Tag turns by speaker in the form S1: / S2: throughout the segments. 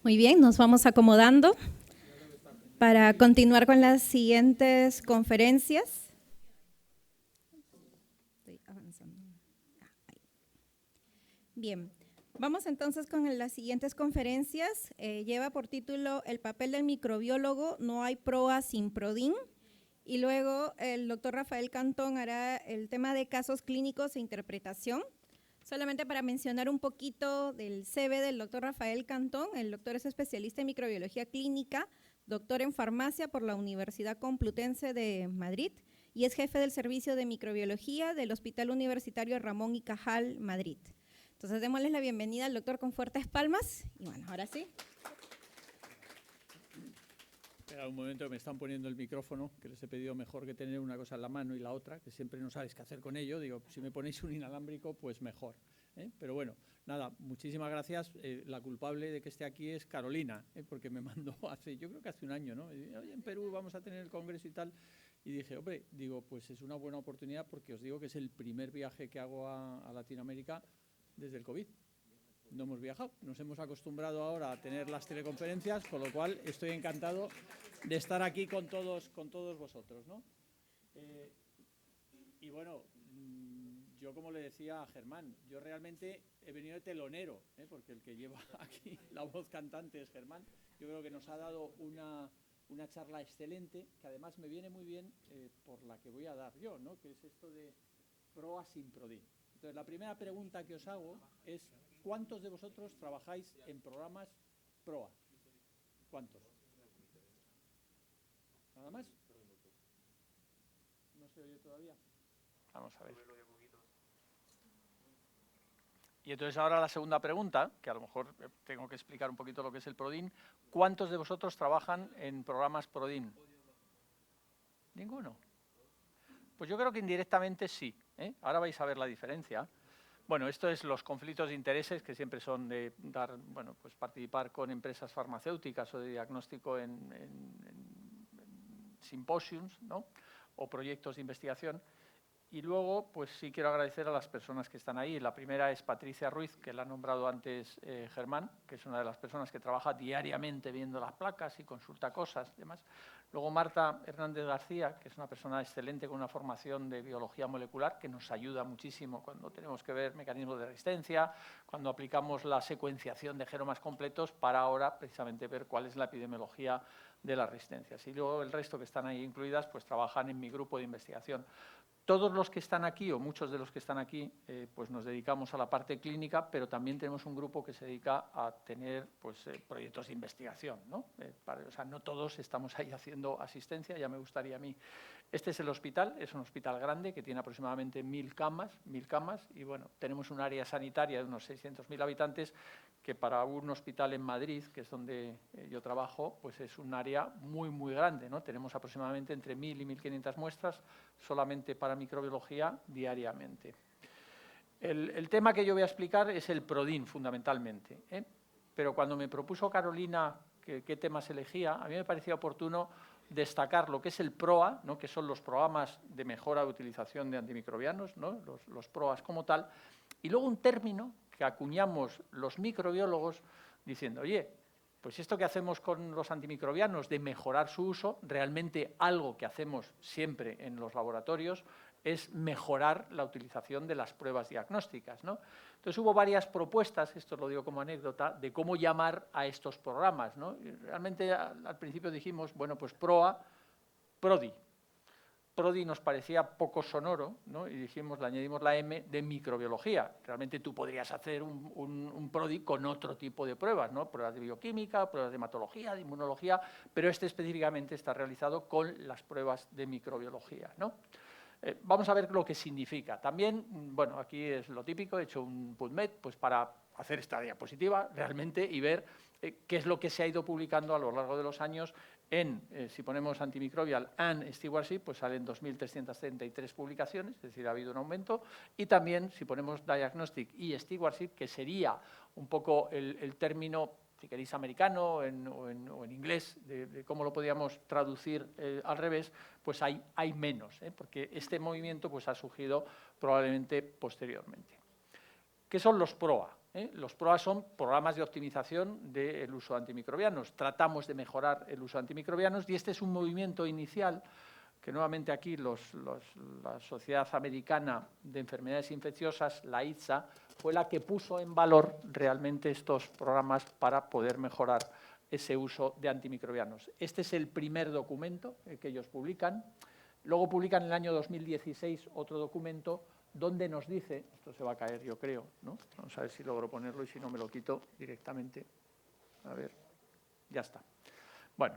S1: Muy bien, nos vamos acomodando para continuar con las siguientes conferencias. Estoy avanzando. Bien, vamos entonces con las siguientes conferencias. Lleva por título El papel del microbiólogo, no hay PROA sin PRODIN. Y luego el doctor Rafael Cantón hará el tema de casos clínicos e interpretación. Solamente para mencionar un poquito del CV del doctor Rafael Cantón, el doctor es especialista en microbiología clínica, doctor en farmacia por la Universidad Complutense de Madrid y es jefe del servicio de microbiología del Hospital Universitario Ramón y Cajal, Madrid. Entonces, démosles la bienvenida al doctor con fuertes palmas y bueno, ahora sí.
S2: Espera un momento, me están poniendo el micrófono, que les he pedido mejor que tener una cosa en la mano y la otra, que siempre no sabéis qué hacer con ello. Digo, si me ponéis un inalámbrico, pues mejor. Pero bueno, nada, muchísimas gracias. La culpable de que esté aquí es Carolina, porque me mandó yo creo que hace un año, ¿no? Y, oye, en Perú vamos a tener el congreso y tal. Y dije, hombre, digo, pues es una buena oportunidad porque os digo que es el primer viaje que hago a Latinoamérica desde el COVID. No hemos viajado, nos hemos acostumbrado ahora a tener las teleconferencias, con lo cual estoy encantado de estar aquí con todos vosotros, ¿no? Y bueno, yo como le decía a Germán, yo realmente he venido de telonero, porque el que lleva aquí la voz cantante es Germán. Yo creo que nos ha dado una charla excelente, que además me viene muy bien por la que voy a dar yo, ¿no? Que es esto de PROA sin PRODIN. Entonces, la primera pregunta que os hago es, ¿cuántos de vosotros trabajáis en programas PROA? ¿Cuántos? ¿Nada más? ¿No se oye todavía? Vamos a ver. Y entonces ahora la segunda pregunta, que a lo mejor tengo que explicar un poquito lo que es el PRODIN. ¿Cuántos de vosotros trabajan en programas PRODIN? ¿Ninguno? Pues yo creo que indirectamente sí. Ahora vais a ver la diferencia. Bueno, esto es los conflictos de intereses, que siempre son de dar, bueno, pues participar con empresas farmacéuticas o de diagnóstico en simposiums, ¿no? O proyectos de investigación. Y luego, pues sí quiero agradecer a las personas que están ahí. La primera es Patricia Ruiz, que la ha nombrado antes Germán, que es una de las personas que trabaja diariamente viendo las placas y consulta cosas y demás. Luego Marta Hernández García, que es una persona excelente con una formación de biología molecular, que nos ayuda muchísimo cuando tenemos que ver mecanismos de resistencia, cuando aplicamos la secuenciación de genomas completos para ahora precisamente ver cuál es la epidemiología de las resistencias. Y luego el resto que están ahí incluidas, pues trabajan en mi grupo de investigación. Todos los que están aquí, o muchos de los que están aquí, pues nos dedicamos a la parte clínica, pero también tenemos un grupo que se dedica a tener pues, proyectos de investigación, ¿no? O sea, no todos estamos ahí haciendo asistencia, ya me gustaría a mí. Este es el hospital, es un hospital grande que tiene aproximadamente 1000 camas, y bueno, tenemos un área sanitaria de unos 600.000 habitantes, que para un hospital en Madrid, que es donde yo trabajo, pues es un área muy, muy grande, ¿no? Tenemos aproximadamente entre 1000 y 1500 muestras solamente para microbiología diariamente. El tema que yo voy a explicar es el PRODIN, fundamentalmente, pero cuando me propuso Carolina qué temas elegía, a mí me parecía oportuno destacar lo que es el PROA, ¿no? Que son los programas de mejora de utilización de antimicrobianos, ¿no? los PROAs como tal, y luego un término que acuñamos los microbiólogos diciendo, oye, pues esto que hacemos con los antimicrobianos de mejorar su uso, realmente algo que hacemos siempre en los laboratorios es mejorar la utilización de las pruebas diagnósticas, ¿no? Entonces hubo varias propuestas, esto lo digo como anécdota, de cómo llamar a estos programas, ¿no? Y realmente al principio dijimos, bueno, pues PROA, PRODI. PRODI nos parecía poco sonoro, ¿no? Y dijimos, le añadimos la M de microbiología. Realmente tú podrías hacer un PRODI con otro tipo de pruebas, ¿no? Pruebas de bioquímica, pruebas de hematología, de inmunología, pero este específicamente está realizado con las pruebas de microbiología, ¿no? Vamos a ver lo que significa. También, bueno, aquí es lo típico, he hecho un PubMed pues para hacer esta diapositiva realmente y ver qué es lo que se ha ido publicando a lo largo de los años en, si ponemos antimicrobial and stewardship, pues salen 2.333 publicaciones, es decir, ha habido un aumento, y también si ponemos diagnostic y stewardship, que sería un poco el término, si queréis, americano o en inglés, de cómo lo podíamos traducir al revés, pues hay menos, porque este movimiento pues, ha surgido probablemente posteriormente. ¿Qué son los PROA? Los PROA son programas de optimización del uso de antimicrobianos. Tratamos de mejorar el uso de antimicrobianos y este es un movimiento inicial que nuevamente aquí la Sociedad Americana de Enfermedades Infecciosas, la ITSA, fue la que puso en valor realmente estos programas para poder mejorar ese uso de antimicrobianos. Este es el primer documento que ellos publican. Luego publican en el año 2016 otro documento donde nos dice, esto se va a caer yo creo, ¿no? Vamos a ver si logro ponerlo y si no me lo quito directamente. A ver, ya está. Bueno,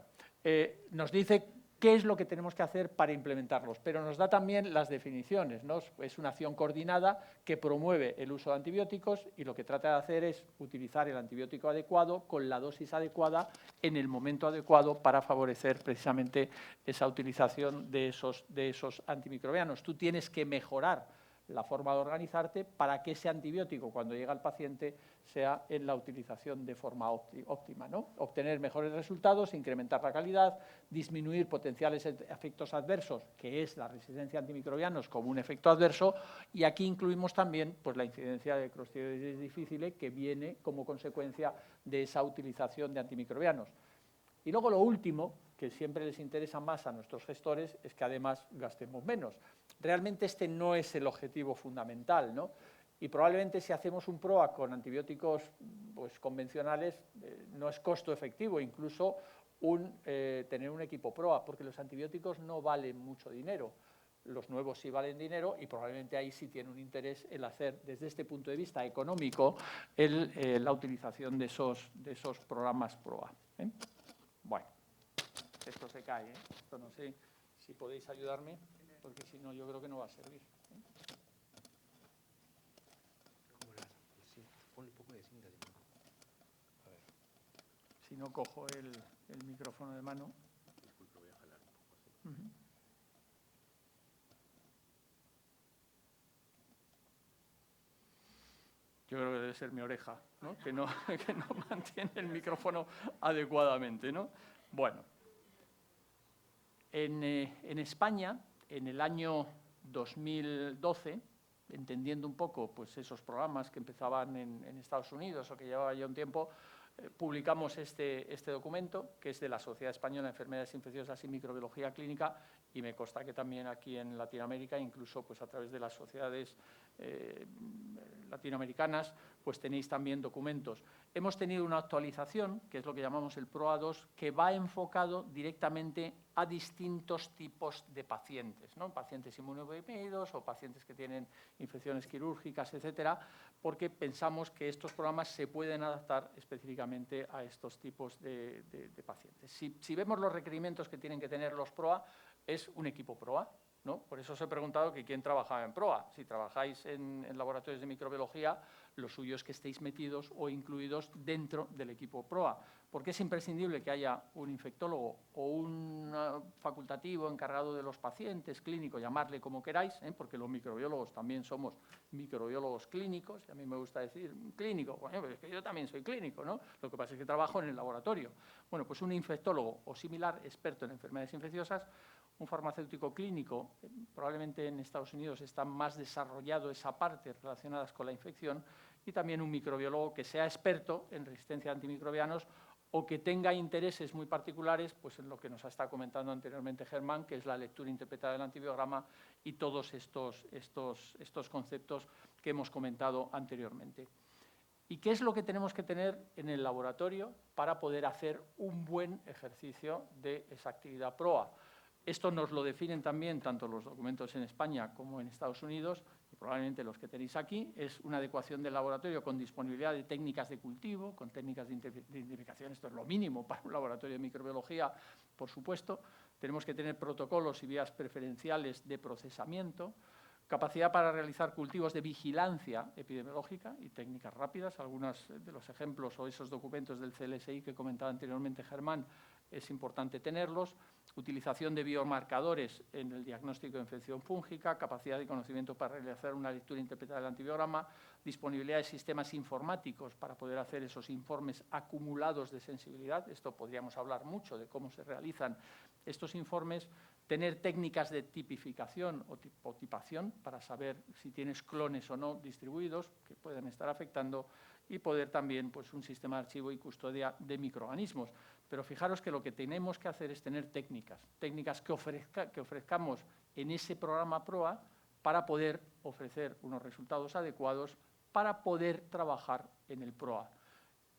S2: nos dice qué es lo que tenemos que hacer para implementarlos, pero nos da también las definiciones, ¿no? Es una acción coordinada que promueve el uso de antibióticos y lo que trata de hacer es utilizar el antibiótico adecuado con la dosis adecuada en el momento adecuado para favorecer precisamente esa utilización de esos antimicrobianos. Tú tienes que mejorar la forma de organizarte para que ese antibiótico, cuando llega al paciente, sea en la utilización de forma óptima, ¿no? Obtener mejores resultados, incrementar la calidad, disminuir potenciales efectos adversos, que es la resistencia a antimicrobianos como un efecto adverso, y aquí incluimos también pues, la incidencia de Clostridium difficile, que viene como consecuencia de esa utilización de antimicrobianos. Y luego lo último, que siempre les interesa más a nuestros gestores, es que además gastemos menos. Realmente este no es el objetivo fundamental, ¿no? Y probablemente si hacemos un PROA con antibióticos pues, convencionales, no es costo efectivo, incluso tener un equipo PROA, porque los antibióticos no valen mucho dinero. Los nuevos sí valen dinero y probablemente ahí sí tiene un interés el hacer, desde este punto de vista económico, la utilización de esos programas PROA. Bueno, esto se cae, ¿eh? Esto no sé si podéis ayudarme, porque si no yo creo que no va a servir.
S3: Ponle un poco de cinta. A ver.
S2: Si no cojo el micrófono de mano.
S3: Disculpe, voy a jalar un poco así.
S2: Yo creo que debe ser mi oreja, ¿no? Que no mantiene el micrófono adecuadamente, ¿no? Bueno, en España, en el año 2012, entendiendo un poco pues, esos programas que empezaban en Estados Unidos o que llevaba ya un tiempo, publicamos este documento, que es de la Sociedad Española de Enfermedades Infecciosas y Microbiología Clínica, y me consta que también aquí en Latinoamérica, incluso pues, a través de las sociedades latinoamericanas, pues tenéis también documentos. Hemos tenido una actualización, que es lo que llamamos el PROA 2, que va enfocado directamente a distintos tipos de pacientes, ¿no? Pacientes inmunodeprimidos o pacientes que tienen infecciones quirúrgicas, etcétera, porque pensamos que estos programas se pueden adaptar específicamente a estos tipos de pacientes. Si vemos los requerimientos que tienen que tener los PROA, es un equipo PROA, ¿no? Por eso os he preguntado que quién trabajaba en PROA. Si trabajáis en laboratorios de microbiología, lo suyo es que estéis metidos o incluidos dentro del equipo PROA, porque es imprescindible que haya un infectólogo o un facultativo encargado de los pacientes, clínico, llamarle como queráis, porque los microbiólogos también somos microbiólogos clínicos, y a mí me gusta decir clínico, bueno, pero es que yo también soy clínico, ¿no? Lo que pasa es que trabajo en el laboratorio. Bueno, pues un infectólogo o similar, experto en enfermedades infecciosas, un farmacéutico clínico, probablemente en Estados Unidos está más desarrollado esa parte relacionada con la infección, y también un microbiólogo que sea experto en resistencia a antimicrobianos o que tenga intereses muy particulares pues en lo que nos ha estado comentando anteriormente Germán, que es la lectura interpretada del antibiograma y todos estos conceptos que hemos comentado anteriormente. ¿Y qué es lo que tenemos que tener en el laboratorio para poder hacer un buen ejercicio de esa actividad PROA? Esto nos lo definen también tanto los documentos en España como en Estados Unidos, y probablemente los que tenéis aquí, es una adecuación del laboratorio con disponibilidad de técnicas de cultivo, con técnicas de identificación, esto es lo mínimo para un laboratorio de microbiología, por supuesto. Tenemos que tener protocolos y vías preferenciales de procesamiento, capacidad para realizar cultivos de vigilancia epidemiológica y técnicas rápidas. Algunos de los ejemplos o esos documentos del CLSI que comentaba anteriormente Germán, es importante tenerlos. Utilización de biomarcadores en el diagnóstico de infección fúngica, capacidad de conocimiento para realizar una lectura interpretada del antibiograma, disponibilidad de sistemas informáticos para poder hacer esos informes acumulados de sensibilidad. Esto podríamos hablar mucho de cómo se realizan estos informes. Tener técnicas de tipificación o tipación para saber si tienes clones o no distribuidos que pueden estar afectando, y poder también pues, un sistema de archivo y custodia de microorganismos. Pero fijaros que lo que tenemos que hacer es tener técnicas que ofrezcamos en ese programa PROA para poder ofrecer unos resultados adecuados para poder trabajar en el PROA.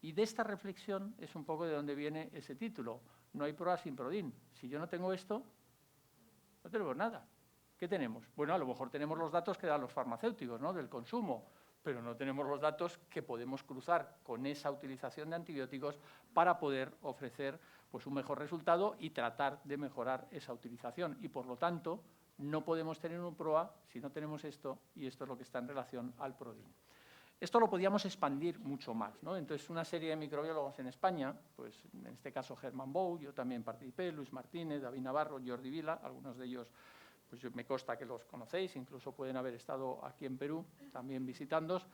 S2: Y de esta reflexión es un poco de donde viene ese título. No hay PROA sin PRODIN. Si yo no tengo esto, no tenemos nada. ¿Qué tenemos? Bueno, a lo mejor tenemos los datos que dan los farmacéuticos, ¿no?, del consumo, pero no tenemos los datos que podemos cruzar con esa utilización de antibióticos para poder ofrecer pues, un mejor resultado y tratar de mejorar esa utilización. Y, por lo tanto, no podemos tener un PROA si no tenemos esto, y esto es lo que está en relación al PRODIN. Esto lo podíamos expandir mucho más, ¿no? Entonces, una serie de microbiólogos en España, pues en este caso Germán Bou, yo también participé, Luis Martínez, David Navarro, Jordi Vila, algunos de ellos pues me consta que los conocéis, incluso pueden haber estado aquí en Perú también visitándoos,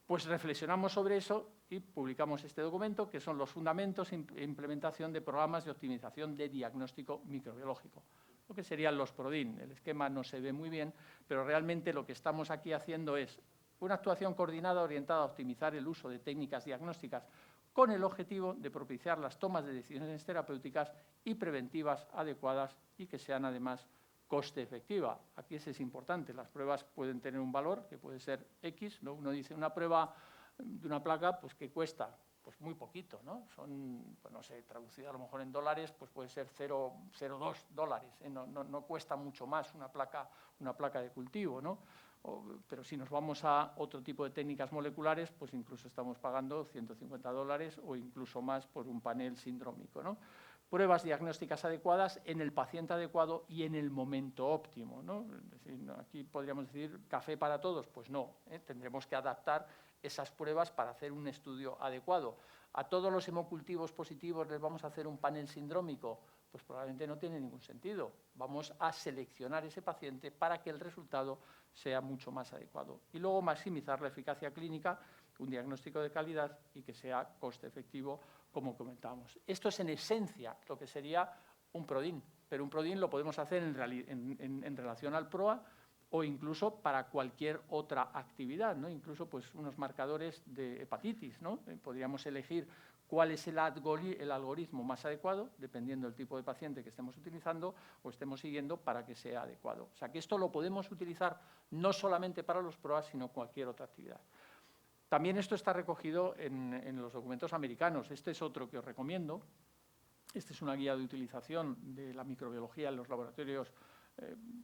S2: pues reflexionamos sobre eso y publicamos este documento, que son los fundamentos e implementación de programas de optimización de diagnóstico microbiológico. Lo que serían los PRODIN. El esquema no se ve muy bien, pero realmente lo que estamos aquí haciendo es una actuación coordinada orientada a optimizar el uso de técnicas diagnósticas con el objetivo de propiciar las tomas de decisiones terapéuticas y preventivas adecuadas y que sean además coste efectiva. Aquí eso es importante. Las pruebas pueden tener un valor que puede ser X, ¿no? Uno dice una prueba de una placa pues que cuesta pues muy poquito, ¿no? Son, pues no sé, traducido a lo mejor en dólares, pues puede ser 0,02 dólares, ¿eh? No cuesta mucho más una placa de cultivo, ¿no? Pero si nos vamos a otro tipo de técnicas moleculares, pues incluso estamos pagando 150 dólares o incluso más por un panel sindrómico, ¿no? Pruebas diagnósticas adecuadas en el paciente adecuado y en el momento óptimo, ¿no? Es decir, aquí podríamos decir café para todos, pues no, tendremos que adaptar esas pruebas para hacer un estudio adecuado. ¿A todos los hemocultivos positivos les vamos a hacer un panel sindrómico? Pues probablemente no tiene ningún sentido. Vamos a seleccionar ese paciente para que el resultado sea mucho más adecuado. Y luego maximizar la eficacia clínica, un diagnóstico de calidad y que sea coste efectivo, como comentábamos. Esto es en esencia lo que sería un PRODIN, pero un PRODIN lo podemos hacer en relación al PROA o incluso para cualquier otra actividad, ¿no? Incluso pues, unos marcadores de hepatitis, ¿no? Podríamos elegir cuál es el algoritmo más adecuado, dependiendo del tipo de paciente que estemos utilizando o estemos siguiendo para que sea adecuado. O sea que esto lo podemos utilizar no solamente para los PROA, sino cualquier otra actividad. También esto está recogido en los documentos americanos. Este es otro que os recomiendo. Esta es una guía de utilización de la microbiología en los laboratorios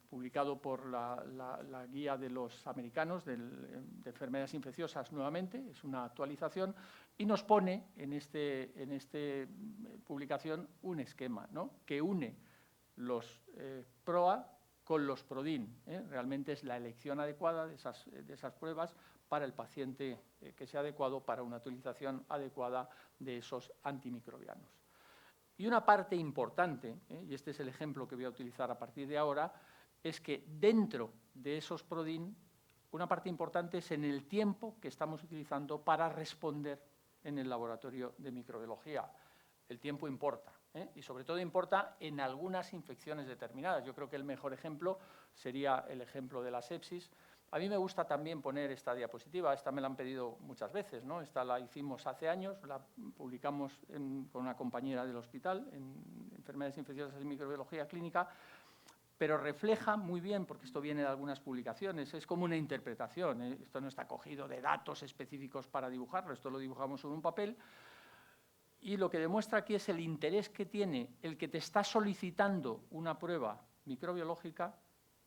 S2: publicado por la guía de los americanos de enfermedades infecciosas nuevamente. Es una actualización y nos pone en esta publicación un esquema, ¿no?, que une los PROA con los PRODIN. Realmente es la elección adecuada de esas pruebas para el paciente que sea adecuado para una utilización adecuada de esos antimicrobianos. Y una parte importante, y este es el ejemplo que voy a utilizar a partir de ahora, es que dentro de esos PRODIN, una parte importante es en el tiempo que estamos utilizando para responder en el laboratorio de microbiología. El tiempo importa, y sobre todo importa en algunas infecciones determinadas. Yo creo que el mejor ejemplo sería el ejemplo de la sepsis. A mí me gusta también poner esta diapositiva, esta me la han pedido muchas veces, ¿no? Esta la hicimos hace años, la publicamos con una compañera del hospital en enfermedades infecciosas y microbiología clínica, pero refleja muy bien, porque esto viene de algunas publicaciones, es como una interpretación, esto no está cogido de datos específicos para dibujarlo, esto lo dibujamos sobre un papel, y lo que demuestra aquí es el interés que tiene el que te está solicitando una prueba microbiológica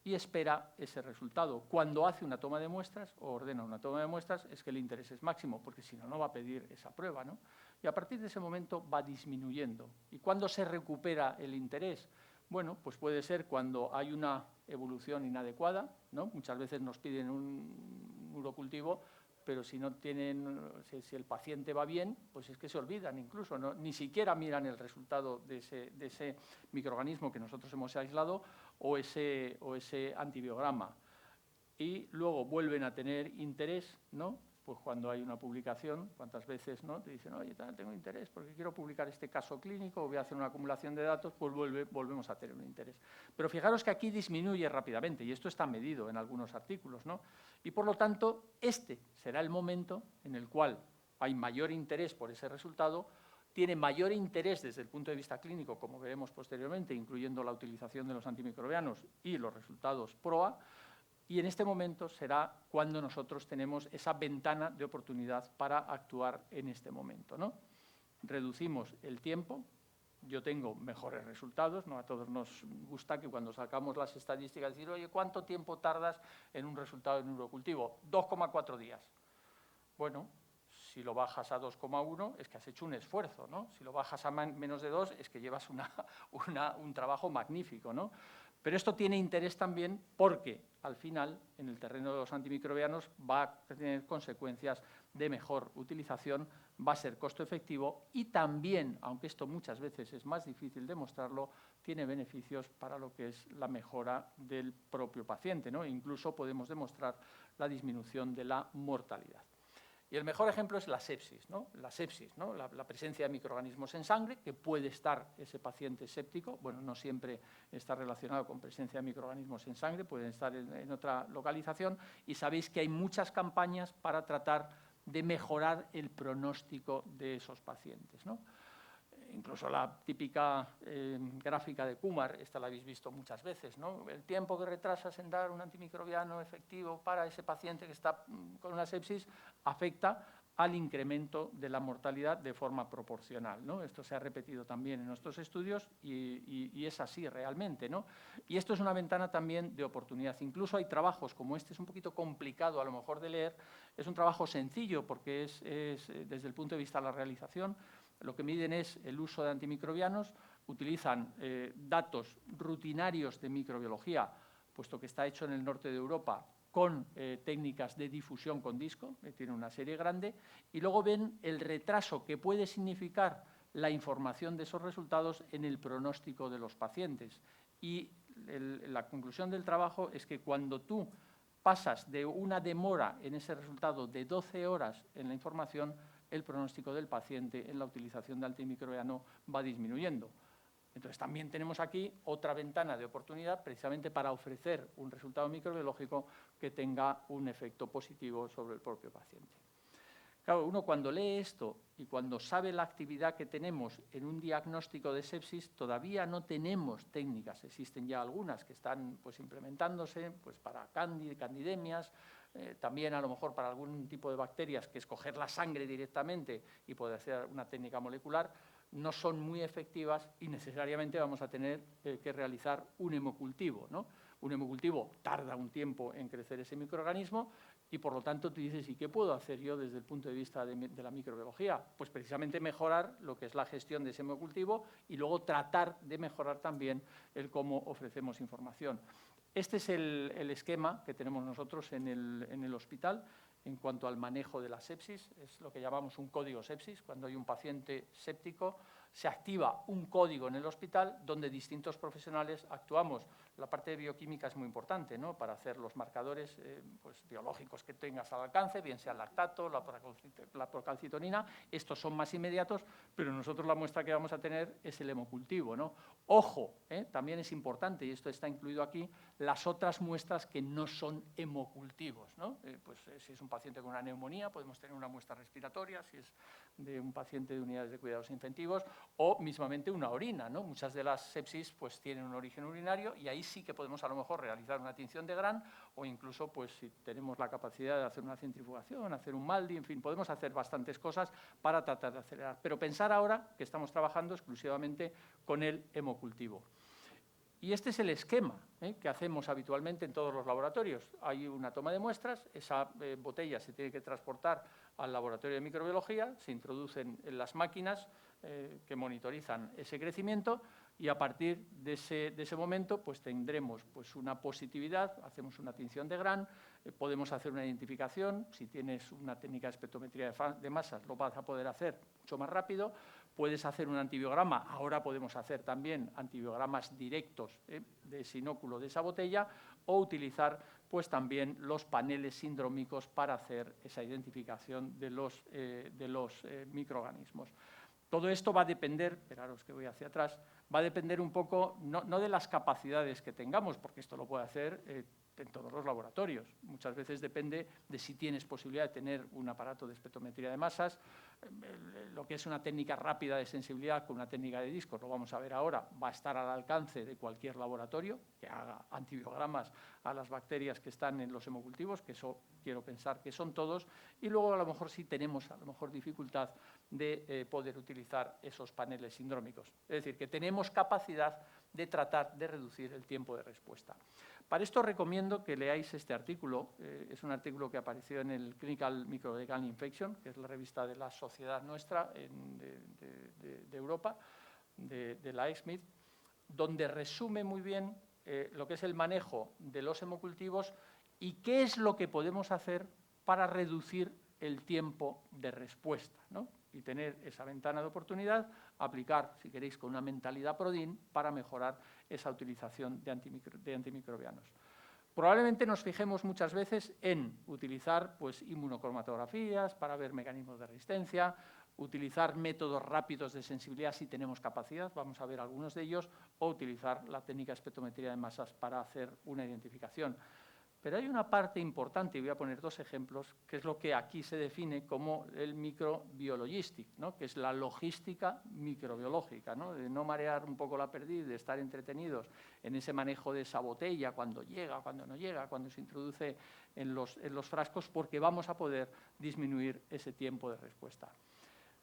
S2: y espera ese resultado. Cuando hace una toma de muestras o ordena una toma de muestras es que el interés es máximo, porque si no, no va a pedir esa prueba, ¿no? Y a partir de ese momento va disminuyendo. ¿Y cuándo se recupera el interés? Bueno, pues puede ser cuando hay una evolución inadecuada, ¿no? Muchas veces nos piden un urocultivo, pero si no tienen, si el paciente va bien, pues es que se olvidan incluso, ¿no? Ni siquiera miran el resultado de ese microorganismo que nosotros hemos aislado o ese antibiograma. Y luego vuelven a tener interés, ¿no? pues cuando hay una publicación, cuántas veces, ¿no?, te dicen, oye, tengo interés porque quiero publicar este caso clínico o voy a hacer una acumulación de datos, pues volvemos a tener un interés. Pero fijaros que aquí disminuye rápidamente y esto está medido en algunos artículos, ¿no? Y por lo tanto, este será el momento en el cual hay mayor interés por ese resultado, tiene mayor interés desde el punto de vista clínico, como veremos posteriormente, incluyendo la utilización de los antimicrobianos y los resultados PROA, y en este momento será cuando nosotros tenemos esa ventana de oportunidad para actuar en este momento, ¿no? Reducimos el tiempo, yo tengo mejores resultados, ¿no? A todos nos gusta que cuando sacamos las estadísticas decir, oye, ¿cuánto tiempo tardas en un resultado en urocultivo? 2,4 días. Bueno, si lo bajas a 2,1 es que has hecho un esfuerzo, ¿no? Si lo bajas a menos de 2 es que llevas un trabajo magnífico, ¿no? Pero esto tiene interés también porque, al final, en el terreno de los antimicrobianos va a tener consecuencias de mejor utilización, va a ser costo efectivo y también, aunque esto muchas veces es más difícil demostrarlo, tiene beneficios para lo que es la mejora del propio paciente, ¿no? Incluso podemos demostrar la disminución de la mortalidad. Y el mejor ejemplo es la sepsis, ¿no? La sepsis, ¿no? La presencia de microorganismos en sangre, que puede estar ese paciente séptico, bueno, no siempre está relacionado con presencia de microorganismos en sangre, pueden estar en otra localización, y sabéis que hay muchas campañas para tratar de mejorar el pronóstico de esos pacientes, ¿no? Incluso la típica gráfica de Kumar, esta la habéis visto muchas veces, ¿no? El tiempo que retrasas en dar un antimicrobiano efectivo para ese paciente que está con una sepsis afecta al incremento de la mortalidad de forma proporcional, ¿no? Esto se ha repetido también en nuestros estudios y es así realmente, ¿no? Y esto es una ventana también de oportunidad. Incluso hay trabajos como este, es un poquito complicado a lo mejor de leer, es un trabajo sencillo porque es desde el punto de vista de la realización. Lo que miden es el uso de antimicrobianos, utilizan datos rutinarios de microbiología, puesto que está hecho en el norte de Europa, con técnicas de difusión con disco, tiene una serie grande, y luego ven el retraso que puede significar la información de esos resultados en el pronóstico de los pacientes. Y la conclusión del trabajo es que cuando tú pasas de una demora en ese resultado de 12 horas en la información, el pronóstico del paciente en la utilización de antimicrobiano va disminuyendo. Entonces, también tenemos aquí otra ventana de oportunidad precisamente para ofrecer un resultado microbiológico que tenga un efecto positivo sobre el propio paciente. Claro, uno cuando lee esto y cuando sabe la actividad que tenemos en un diagnóstico de sepsis, todavía no tenemos técnicas. Existen ya algunas que están pues, implementándose pues, para candidemias, también a lo mejor para algún tipo de bacterias, que es coger la sangre directamente y poder hacer una técnica molecular, no son muy efectivas y necesariamente vamos a tener que realizar un hemocultivo, ¿no? Un hemocultivo tarda un tiempo en crecer ese microorganismo y, por lo tanto, tú dices, ¿y qué puedo hacer yo desde el punto de vista de la microbiología? Pues precisamente mejorar lo que es la gestión de ese hemocultivo y luego tratar de mejorar también el cómo ofrecemos información. Este es el esquema que tenemos nosotros en el hospital en cuanto al manejo de la sepsis. Es lo que llamamos un código sepsis. Cuando hay un paciente séptico, se activa un código en el hospital donde distintos profesionales actuamos. La parte de bioquímica es muy importante, ¿no? Para hacer los marcadores pues, biológicos que tengas al alcance, bien sea el lactato, la procalcitonina. Estos son más inmediatos, pero nosotros la muestra que vamos a tener es el hemocultivo, ¿no? Ojo, también es importante, y esto está incluido aquí, las otras muestras que no son hemocultivos, ¿no? Si es un paciente con una neumonía, podemos tener una muestra respiratoria, si es de un paciente de unidades de cuidados intensivos, o mismamente una orina, ¿no? Muchas de las sepsis pues, tienen un origen urinario y ahí sí que podemos a lo mejor realizar una tinción de Gram o incluso pues, si tenemos la capacidad de hacer una centrifugación, hacer un MALDI, en fin, podemos hacer bastantes cosas para tratar de acelerar. Pero pensar ahora que estamos trabajando exclusivamente con el hemocultivo. Y este es el esquema que hacemos habitualmente en todos los laboratorios. Hay una toma de muestras, esa botella se tiene que transportar al laboratorio de microbiología, se introducen en las máquinas que monitorizan ese crecimiento y a partir de ese momento pues tendremos pues, una positividad, hacemos una tinción de Gram, podemos hacer una identificación, si tienes una técnica de espectrometría de masas lo vas a poder hacer mucho más rápido, puedes hacer un antibiograma, ahora podemos hacer también antibiogramas directos de ese inóculo de esa botella o utilizar pues también los paneles sindrómicos para hacer esa identificación de los microorganismos. Todo esto va a depender, esperaros que voy hacia atrás, va a depender un poco, no de las capacidades que tengamos, porque esto lo puede hacer en todos los laboratorios. Muchas veces depende de si tienes posibilidad de tener un aparato de espectrometría de masas, lo que es una técnica rápida de sensibilidad con una técnica de discos, lo vamos a ver ahora, va a estar al alcance de cualquier laboratorio que haga antibiogramas a las bacterias que están en los hemocultivos, que eso quiero pensar que son todos, y luego a lo mejor sí tenemos dificultad de poder utilizar esos paneles sindrómicos. Es decir, que tenemos capacidad de tratar de reducir el tiempo de respuesta. Para esto recomiendo que leáis este artículo. Es un artículo que apareció en el Clinical Microbial Infection, que es la revista de la sociedad nuestra de Europa, de la ESCMID, donde resume muy bien lo que es el manejo de los hemocultivos y qué es lo que podemos hacer para reducir el tiempo de respuesta, ¿no? Y tener esa ventana de oportunidad, aplicar, si queréis, con una mentalidad PRODIN para mejorar esa utilización de antimicrobianos. Probablemente nos fijemos muchas veces en utilizar pues, inmunocromatografías para ver mecanismos de resistencia, utilizar métodos rápidos de sensibilidad si tenemos capacidad, vamos a ver algunos de ellos, o utilizar la técnica de espectrometría de masas para hacer una identificación. Pero hay una parte importante, y voy a poner dos ejemplos, que es lo que aquí se define como el microbiologistic, ¿no? Que es la logística microbiológica, ¿no? De no marear un poco la perdiz, de estar entretenidos en ese manejo de esa botella, cuando llega, cuando no llega, cuando se introduce en los frascos, porque vamos a poder disminuir ese tiempo de respuesta.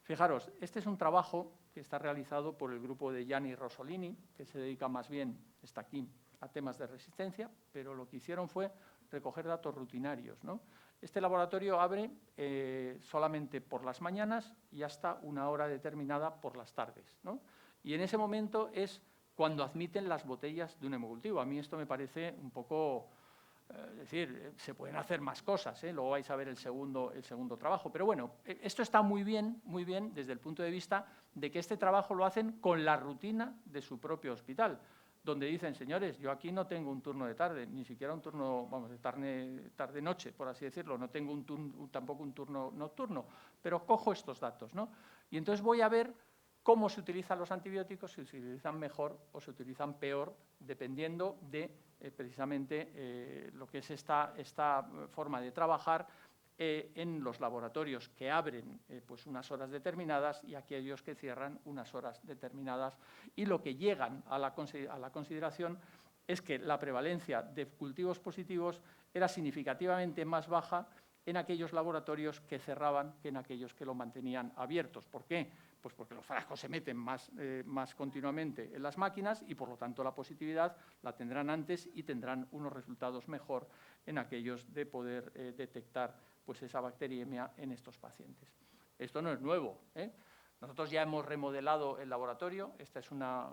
S2: Fijaros, este es un trabajo que está realizado por el grupo de Gianni Rosolini, que se dedica más bien, está aquí, a temas de resistencia, pero lo que hicieron fue recoger datos rutinarios, ¿no? Este laboratorio abre solamente por las mañanas y hasta una hora determinada por las tardes, ¿no? Y en ese momento es cuando admiten las botellas de un hemocultivo. A mí esto me parece un poco... Es decir, se pueden hacer más cosas, ¿eh? Luego vais a ver el segundo trabajo. Pero bueno, esto está muy bien desde el punto de vista de que este trabajo lo hacen con la rutina de su propio hospital, donde dicen, señores, yo aquí no tengo un turno de tarde, ni siquiera un turno, vamos, de tarde-noche, por así decirlo, no tengo tampoco un turno nocturno, pero cojo estos datos, ¿no? Y entonces voy a ver cómo se utilizan los antibióticos, si se utilizan mejor o se utilizan peor, dependiendo de precisamente lo que es esta forma de trabajar en los laboratorios que abren pues unas horas determinadas y aquellos que cierran unas horas determinadas. Y lo que llegan a la consideración es que la prevalencia de cultivos positivos era significativamente más baja en aquellos laboratorios que cerraban que en aquellos que lo mantenían abiertos. ¿Por qué? Pues porque los frascos se meten más continuamente en las máquinas y, por lo tanto, la positividad la tendrán antes y tendrán unos resultados mejor en aquellos de poder detectar pues, esa bacteriemia en estos pacientes. Esto no es nuevo, ¿eh? Nosotros ya hemos remodelado el laboratorio. Esta es una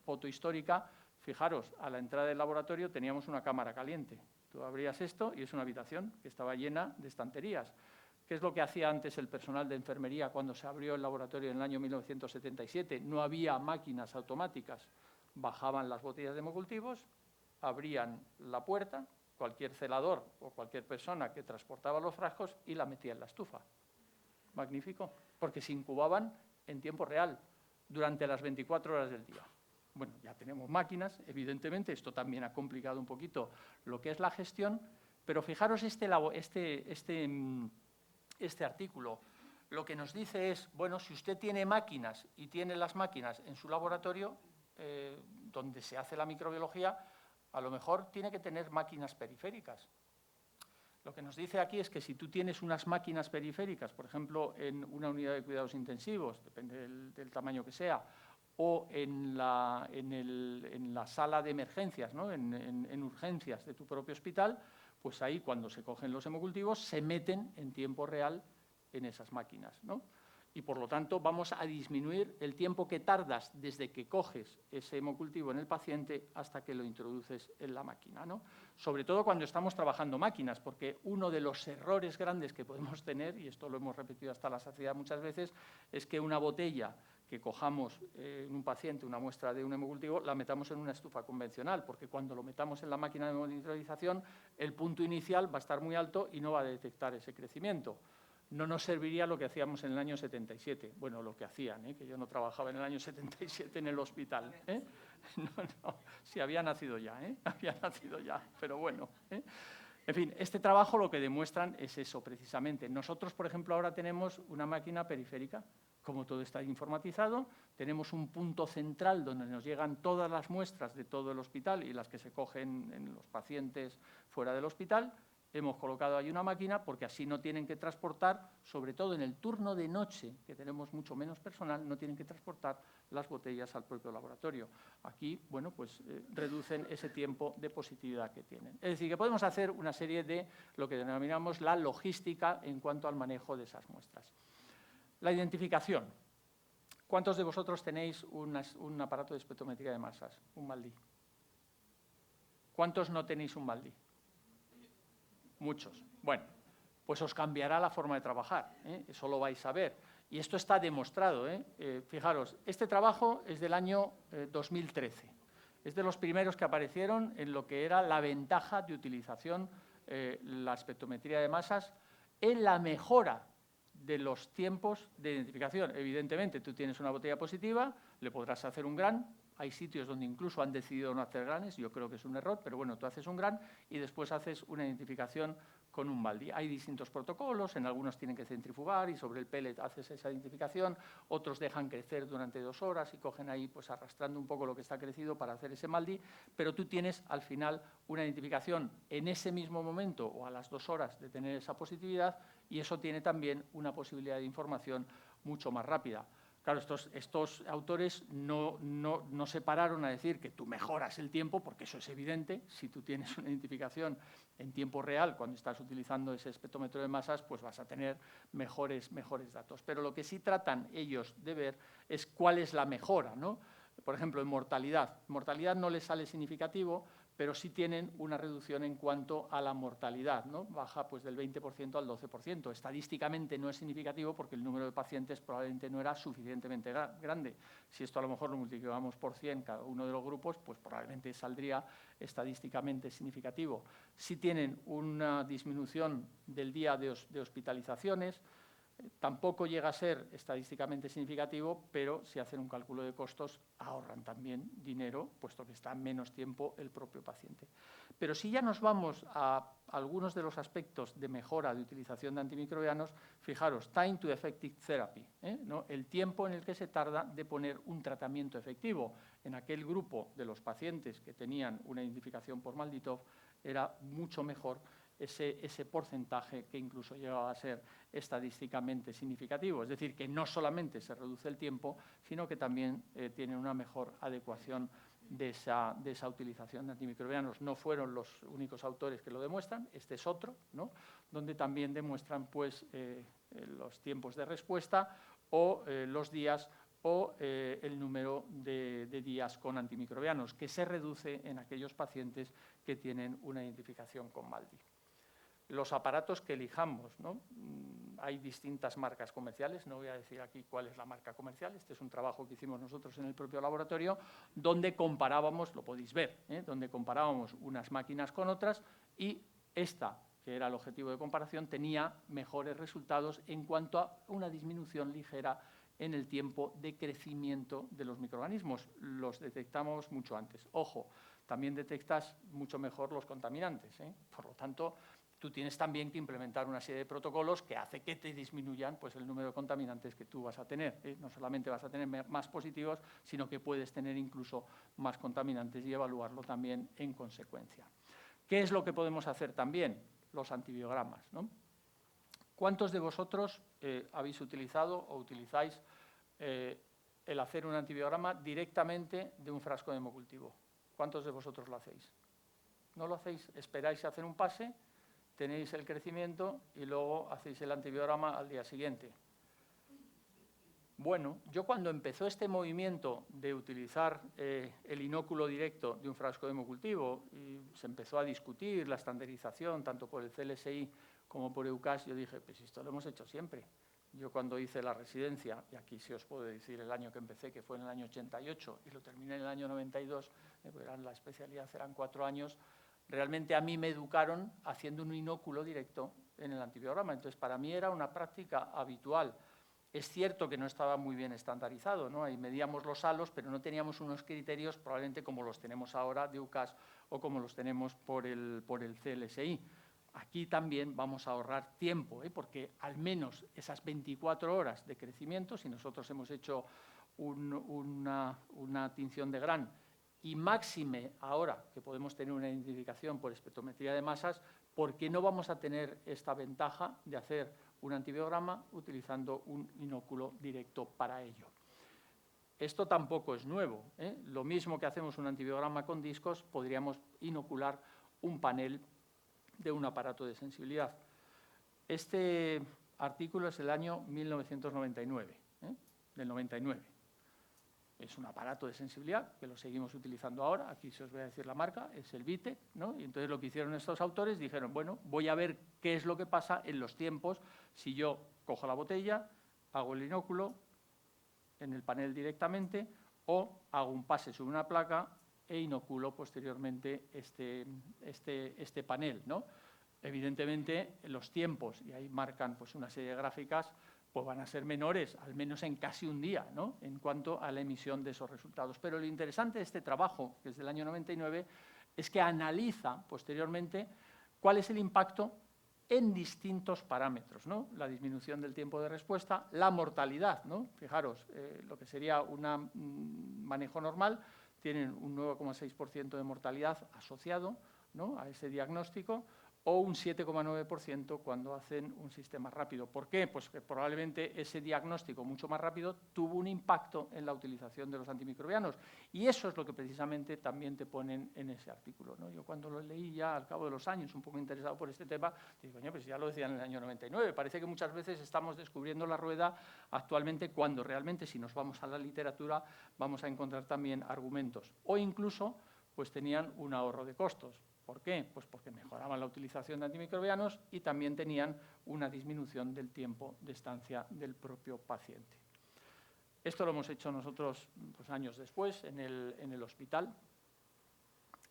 S2: foto histórica. Fijaros, a la entrada del laboratorio teníamos una cámara caliente. Tú abrías esto y es una habitación que estaba llena de estanterías. ¿Qué es lo que hacía antes el personal de enfermería cuando se abrió el laboratorio en el año 1977? No había máquinas automáticas. Bajaban las botellas de hemocultivos, abrían la puerta, cualquier celador o cualquier persona que transportaba los frascos y la metía en la estufa. Magnífico, porque se incubaban en tiempo real, durante las 24 horas del día. Bueno, ya tenemos máquinas, evidentemente, esto también ha complicado un poquito lo que es la gestión, pero fijaros este artículo, lo que nos dice es, bueno, si usted tiene máquinas y tiene las máquinas en su laboratorio, donde se hace la microbiología, a lo mejor tiene que tener máquinas periféricas. Lo que nos dice aquí es que si tú tienes unas máquinas periféricas, por ejemplo, en una unidad de cuidados intensivos, depende del tamaño que sea, o en la sala de emergencias, ¿no? en urgencias de tu propio hospital, pues ahí cuando se cogen los hemocultivos se meten en tiempo real en esas máquinas, ¿no? Y por lo tanto vamos a disminuir el tiempo que tardas desde que coges ese hemocultivo en el paciente hasta que lo introduces en la máquina, ¿no? Sobre todo cuando estamos trabajando máquinas, porque uno de los errores grandes que podemos tener, y esto lo hemos repetido hasta la saciedad muchas veces, es que una botella que cojamos en un paciente una muestra de un hemocultivo, la metamos en una estufa convencional, porque cuando lo metamos en la máquina de monitorización, el punto inicial va a estar muy alto y no va a detectar ese crecimiento. No nos serviría lo que hacíamos en el año 77. Bueno, lo que hacían, que yo no trabajaba en el año 77 en el hospital. No, sí, había nacido ya, había nacido ya, pero bueno. En fin, este trabajo lo que demuestran es eso precisamente. Nosotros, por ejemplo, ahora tenemos una máquina periférica. Como todo está informatizado, tenemos un punto central donde nos llegan todas las muestras de todo el hospital y las que se cogen en los pacientes fuera del hospital. Hemos colocado ahí una máquina porque así no tienen que transportar, sobre todo en el turno de noche, que tenemos mucho menos personal, no tienen que transportar las botellas al propio laboratorio. Aquí, bueno, pues reducen ese tiempo de positividad que tienen. Es decir, que podemos hacer una serie de lo que denominamos la logística en cuanto al manejo de esas muestras. La identificación. ¿Cuántos de vosotros tenéis un aparato de espectrometría de masas, un MALDI? ¿Cuántos no tenéis un MALDI? Muchos. Bueno, pues os cambiará la forma de trabajar, eso lo vais a ver. Y esto está demostrado. Fijaros, este trabajo es del año 2013. Es de los primeros que aparecieron en lo que era la ventaja de utilización, la espectrometría de masas, en la mejora de los tiempos de identificación. Evidentemente, tú tienes una botella positiva, le podrás hacer un GRAN. Hay sitios donde incluso han decidido no hacer GRANes, yo creo que es un error, pero bueno, tú haces un GRAN y después haces una identificación con un MALDI. Hay distintos protocolos, en algunos tienen que centrifugar y sobre el pellet haces esa identificación, otros dejan crecer durante 2 horas y cogen ahí pues arrastrando un poco lo que está crecido para hacer ese MALDI, pero tú tienes al final una identificación en ese mismo momento o a las 2 horas de tener esa positividad y eso tiene también una posibilidad de información mucho más rápida. Claro, estos autores no se pararon a decir que tú mejoras el tiempo, porque eso es evidente. Si tú tienes una identificación en tiempo real, cuando estás utilizando ese espectrómetro de masas, pues vas a tener mejores datos. Pero lo que sí tratan ellos de ver es cuál es la mejora, ¿no? Por ejemplo, en mortalidad. Mortalidad no les sale significativo, pero sí tienen una reducción en cuanto a la mortalidad, ¿no? Baja pues, del 20% al 12%. Estadísticamente no es significativo porque el número de pacientes probablemente no era suficientemente grande. Si esto a lo mejor lo multiplicamos por 100 cada uno de los grupos, pues probablemente saldría estadísticamente significativo. Sí tienen una disminución del día de hospitalizaciones. Tampoco llega a ser estadísticamente significativo, pero si hacen un cálculo de costos ahorran también dinero, puesto que está menos tiempo el propio paciente. Pero si ya nos vamos a algunos de los aspectos de mejora de utilización de antimicrobianos, fijaros, time to effective therapy, ¿no? El tiempo en el que se tarda de poner un tratamiento efectivo. En aquel grupo de los pacientes que tenían una identificación por Malditov era mucho mejor ese porcentaje que incluso llegaba a ser estadísticamente significativo. Es decir, que no solamente se reduce el tiempo, sino que también tiene una mejor adecuación de esa utilización de antimicrobianos. No fueron los únicos autores que lo demuestran, este es otro, ¿no? Donde también demuestran pues, los tiempos de respuesta o los días o el número de días con antimicrobianos, que se reduce en aquellos pacientes que tienen una identificación con MALDI. Los aparatos que elijamos, ¿no? Hay distintas marcas comerciales, no voy a decir aquí cuál es la marca comercial, este es un trabajo que hicimos nosotros en el propio laboratorio, donde comparábamos, lo podéis ver, donde comparábamos unas máquinas con otras y esta, que era el objetivo de comparación, tenía mejores resultados en cuanto a una disminución ligera en el tiempo de crecimiento de los microorganismos. Los detectamos mucho antes. Ojo, también detectas mucho mejor los contaminantes, Por lo tanto, tú tienes también que implementar una serie de protocolos que hace que te disminuyan pues, el número de contaminantes que tú vas a tener. No solamente vas a tener más positivos, sino que puedes tener incluso más contaminantes y evaluarlo también en consecuencia. ¿Qué es lo que podemos hacer también? Los antibiogramas, ¿no? ¿Cuántos de vosotros habéis utilizado o utilizáis el hacer un antibiograma directamente de un frasco de hemocultivo? ¿Cuántos de vosotros lo hacéis? ¿No lo hacéis? ¿Esperáis a hacer un pase? Tenéis el crecimiento y luego hacéis el antibiograma al día siguiente. Bueno, yo cuando empezó este movimiento de utilizar el inóculo directo de un frasco de hemocultivo y se empezó a discutir la estandarización tanto por el CLSI como por EUCAS, yo dije, pues esto lo hemos hecho siempre. Yo cuando hice la residencia, y aquí sí os puedo decir el año que empecé, que fue en el año 88, y lo terminé en el año 92, la especialidad eran 4 años, realmente a mí me educaron haciendo un inóculo directo en el antibiograma. Entonces, para mí era una práctica habitual. Es cierto que no estaba muy bien estandarizado, ¿no? Ahí medíamos los halos, pero no teníamos unos criterios probablemente como los tenemos ahora de UCAS o como los tenemos por el CLSI. Aquí también vamos a ahorrar tiempo, porque al menos esas 24 horas de crecimiento, si nosotros hemos hecho una tinción de Gran y máxime ahora que podemos tener una identificación por espectrometría de masas, ¿por qué no vamos a tener esta ventaja de hacer un antibiograma utilizando un inóculo directo para ello? Esto tampoco es nuevo, ¿eh? Lo mismo que hacemos un antibiograma con discos, podríamos inocular un panel de un aparato de sensibilidad. Este artículo es del año 1999, del 99. Es un aparato de sensibilidad que lo seguimos utilizando ahora. Aquí se os voy a decir la marca, es el Vitec, ¿no? Y entonces lo que hicieron estos autores, dijeron, bueno, voy a ver qué es lo que pasa en los tiempos si yo cojo la botella, hago el inóculo en el panel directamente o hago un pase sobre una placa e inoculo posteriormente este panel, ¿no? Evidentemente, los tiempos, y ahí marcan pues, una serie de gráficas, pues van a ser menores, al menos en casi un día, ¿no? En cuanto a la emisión de esos resultados. Pero lo interesante de este trabajo, que es del año 99, es que analiza posteriormente cuál es el impacto en distintos parámetros, ¿no? La disminución del tiempo de respuesta, la mortalidad, ¿no? Fijaros, lo que sería un manejo normal, tienen un 9,6% de mortalidad asociado, ¿no? A ese diagnóstico, o un 7,9% cuando hacen un sistema rápido. ¿Por qué? Pues que probablemente ese diagnóstico mucho más rápido tuvo un impacto en la utilización de los antimicrobianos. Y eso es lo que precisamente también te ponen en ese artículo, ¿no? Yo cuando lo leí ya al cabo de los años, un poco interesado por este tema, digo, coño, pues ya lo decían en el año 99. Parece que muchas veces estamos descubriendo la rueda actualmente cuando realmente, si nos vamos a la literatura, vamos a encontrar también argumentos. O incluso, pues tenían un ahorro de costos. ¿Por qué? Pues porque mejoraban la utilización de antimicrobianos y también tenían una disminución del tiempo de estancia del propio paciente. Esto lo hemos hecho nosotros pues, años después en el hospital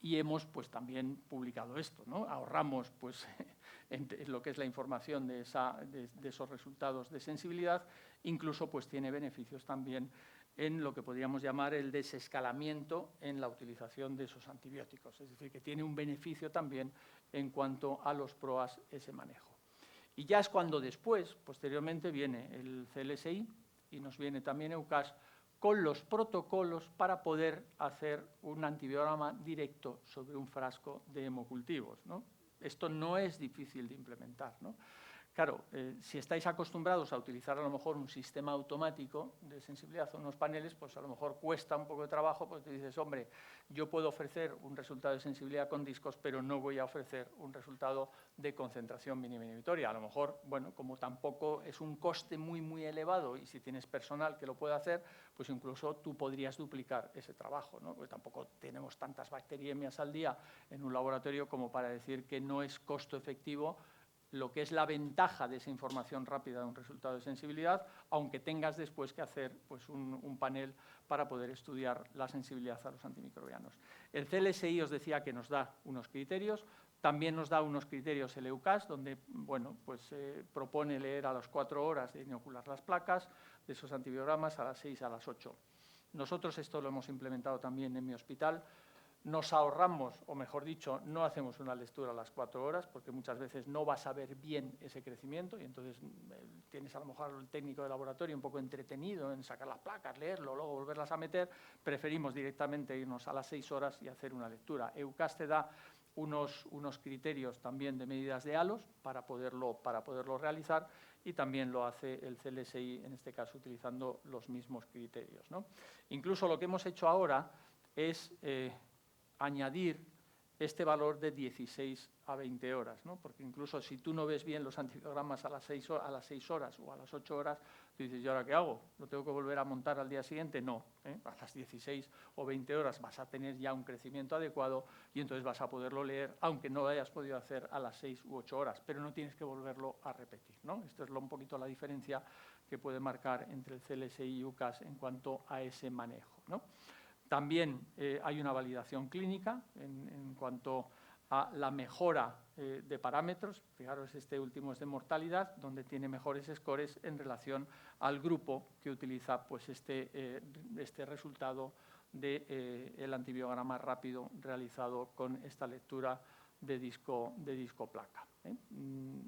S2: y hemos pues, también publicado esto, ¿no? Ahorramos pues, en lo que es la información de esos resultados de sensibilidad, incluso pues, tiene beneficios también en lo que podríamos llamar el desescalamiento en la utilización de esos antibióticos. Es decir, que tiene un beneficio también en cuanto a los PROAS ese manejo. Y ya es cuando después, posteriormente, viene el CLSI y nos viene también EUCAS con los protocolos para poder hacer un antibiograma directo sobre un frasco de hemocultivos, ¿no? Esto no es difícil de implementar, ¿no? Claro, si estáis acostumbrados a utilizar a lo mejor un sistema automático de sensibilidad o unos paneles, pues a lo mejor cuesta un poco de trabajo, pues te dices, hombre, yo puedo ofrecer un resultado de sensibilidad con discos, pero no voy a ofrecer un resultado de concentración mínima inhibitoria. A lo mejor, bueno, como tampoco es un coste muy, muy elevado y si tienes personal que lo pueda hacer, pues incluso tú podrías duplicar ese trabajo, ¿no? Porque tampoco tenemos tantas bacteriemias al día en un laboratorio como para decir que no es costo efectivo lo que es la ventaja de esa información rápida de un resultado de sensibilidad, aunque tengas después que hacer pues, un panel para poder estudiar la sensibilidad a los antimicrobianos. El CLSI os decía que nos da unos criterios, también nos da unos criterios el EUCAS, donde bueno, pues, propone leer a las 4 horas de inocular las placas de esos antibiogramas a las 6 a las 8. Nosotros esto lo hemos implementado también en mi hospital. Nos ahorramos, o mejor dicho, no hacemos una lectura a las 4 horas porque muchas veces no vas a ver bien ese crecimiento y entonces tienes a lo mejor el técnico de laboratorio un poco entretenido en sacar las placas, leerlo, luego volverlas a meter. Preferimos directamente irnos a las 6 horas y hacer una lectura. EUCAS te da unos criterios también de medidas de halos para poderlo realizar y también lo hace el CLSI, en este caso utilizando los mismos criterios, ¿no? Incluso lo que hemos hecho ahora es añadir este valor de 16 a 20 horas, ¿no? Porque incluso si tú no ves bien los antibiogramas a las 6 horas o a las 8 horas, tú dices, ¿y ahora qué hago? ¿Lo tengo que volver a montar al día siguiente? No, a las 16 o 20 horas vas a tener ya un crecimiento adecuado y entonces vas a poderlo leer, aunque no lo hayas podido hacer a las 6 u 8 horas, pero no tienes que volverlo a repetir, ¿no? Esto es un poquito la diferencia que puede marcar entre el CLSI y UCAS en cuanto a ese manejo, ¿no? También hay una validación clínica en cuanto a la mejora de parámetros. Fijaros, este último es de mortalidad, donde tiene mejores scores en relación al grupo que utiliza pues, este resultado del antibiograma rápido realizado con esta lectura de disco placa.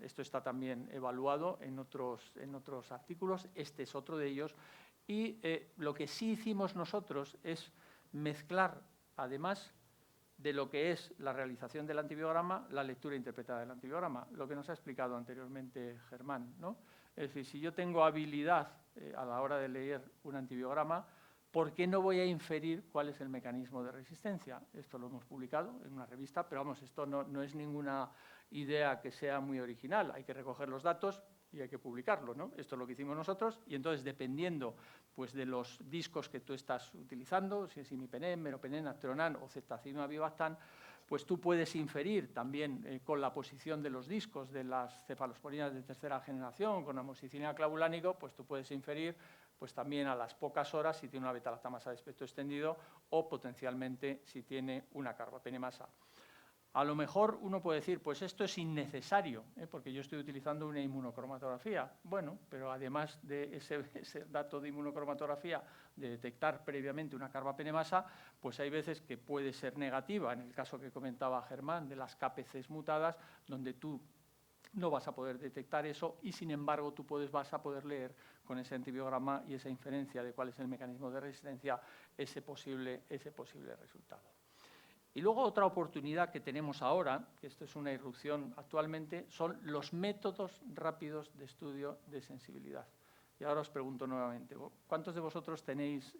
S2: Esto está también evaluado en otros artículos, este es otro de ellos, y lo que sí hicimos nosotros es mezclar, además de lo que es la realización del antibiograma, la lectura interpretada del antibiograma, lo que nos ha explicado anteriormente Germán, ¿no? Es decir, si yo tengo habilidad a la hora de leer un antibiograma, ¿por qué no voy a inferir cuál es el mecanismo de resistencia? Esto lo hemos publicado en una revista, pero vamos, esto no es ninguna idea que sea muy original. Hay que recoger los datos y hay que publicarlo, ¿no? Esto es lo que hicimos nosotros y entonces, dependiendo pues, de los discos que tú estás utilizando, si es imipenem, meropenem, actronan o ceftazidime avibactam, pues tú puedes inferir también con la posición de los discos de las cefalosporinas de tercera generación, con amoxicilina clavulánico, pues tú puedes inferir pues también a las pocas horas si tiene una beta-lactamasa de espectro extendido o potencialmente si tiene una carbapenemasa. A lo mejor uno puede decir, pues esto es innecesario, porque yo estoy utilizando una inmunocromatografía. Bueno, pero además de ese dato de inmunocromatografía, de detectar previamente una carbapenemasa, pues hay veces que puede ser negativa, en el caso que comentaba Germán, de las KPCs mutadas, donde tú no vas a poder detectar eso y, sin embargo, tú vas a poder leer con ese antibiograma y esa inferencia de cuál es el mecanismo de resistencia ese posible resultado. Y luego otra oportunidad que tenemos ahora, que esto es una irrupción actualmente, son los métodos rápidos de estudio de sensibilidad. Y ahora os pregunto nuevamente, ¿cuántos de vosotros tenéis